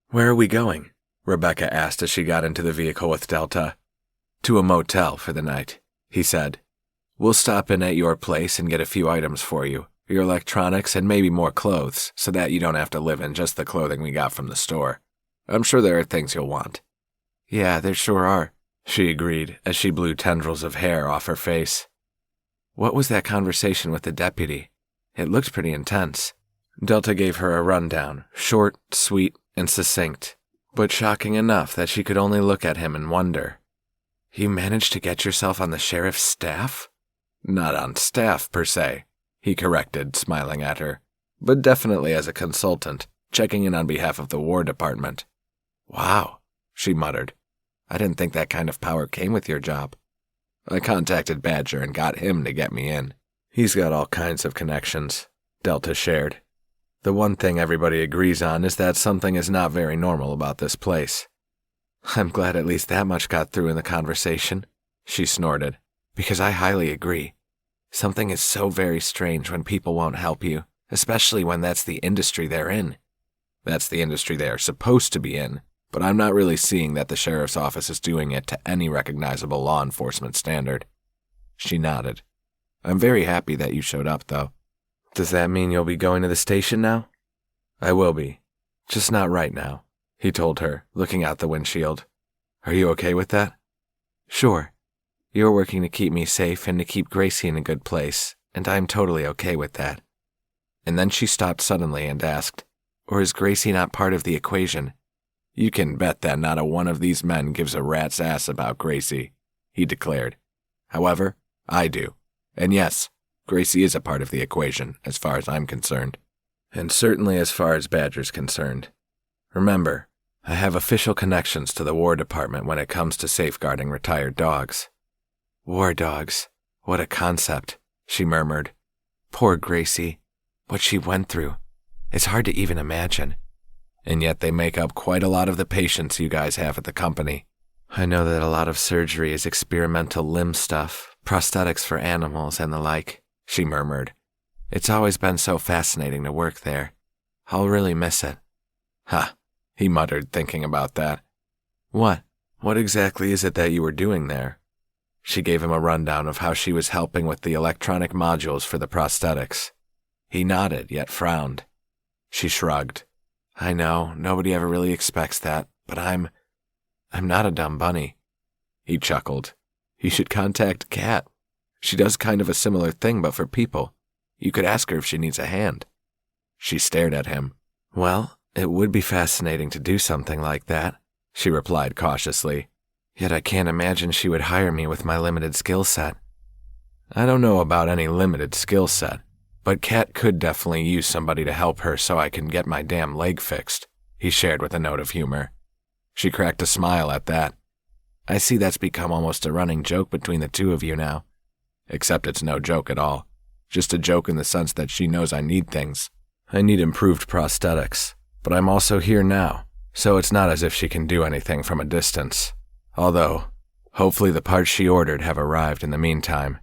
"Where are we going?" Rebecca asked as she got into the vehicle with Delta. "To a motel for the night," he said. "We'll stop in at your place and get a few items for you, your electronics and maybe more clothes, so that you don't have to live in just the clothing we got from the store. I'm sure there are things you'll want." "Yeah, there sure are," she agreed as she blew tendrils of hair off her face. "What was that conversation with the deputy? It looked pretty intense." Delta gave her a rundown, short, sweet, and succinct, but shocking enough that she could only look at him and wonder. "You managed to get yourself on the sheriff's staff?" "Not on staff, per se," he corrected, smiling at her, "but definitely as a consultant, checking in on behalf of the War Department." "Wow," she muttered. "I didn't think that kind of power came with your job." "I contacted Badger and got him to get me in." "He's got all kinds of connections," Delta shared. "The one thing everybody agrees on is that something is not very normal about this place." "I'm glad at least that much got through in the conversation," she snorted, "because I highly agree. Something is so very strange when people won't help you, especially when that's the industry they're in." "That's the industry they are supposed to be in, but I'm not really seeing that the sheriff's office is doing it to any recognizable law enforcement standard." She nodded. "I'm very happy that you showed up, though." "Does that mean you'll be going to the station now?" "I will be. Just not right now," he told her, looking out the windshield. "Are you okay with that?" "Sure. You're working to keep me safe and to keep Gracie in a good place, and I'm totally okay with that." And then she stopped suddenly and asked, "Or is Gracie not part of the equation?" "You can bet that not a one of these men gives a rat's ass about Gracie," he declared. "However, I do. And yes, Gracie is a part of the equation, as far as I'm concerned. And certainly as far as Badger's concerned. Remember, I have official connections to the War Department when it comes to safeguarding retired dogs." "War dogs. What a concept," she murmured. "Poor Gracie. What she went through. It's hard to even imagine." "And yet they make up quite a lot of the patients you guys have at the company." "I know that a lot of surgery is experimental limb stuff, prosthetics for animals and the like," she murmured. "It's always been so fascinating to work there. I'll really miss it." "Ha," he muttered, thinking about that. "What? What exactly is it that you were doing there?" She gave him a rundown of how she was helping with the electronic modules for the prosthetics. He nodded, yet frowned. She shrugged. "I know, nobody ever really expects that, but I'm not a dumb bunny." He chuckled. "You should contact Kat. She does kind of a similar thing, but for people. You could ask her if she needs a hand." She stared at him. "Well, it would be fascinating to do something like that," she replied cautiously. "Yet I can't imagine she would hire me with my limited skill set." "I don't know about any limited skill set, but Kat could definitely use somebody to help her so I can get my damn leg fixed," he shared with a note of humor. She cracked a smile at that. "I see that's become almost a running joke between the two of you now." "Except it's no joke at all. Just a joke in the sense that she knows I need things. I need improved prosthetics, but I'm also here now, so it's not as if she can do anything from a distance. Although, hopefully the parts she ordered have arrived in the meantime."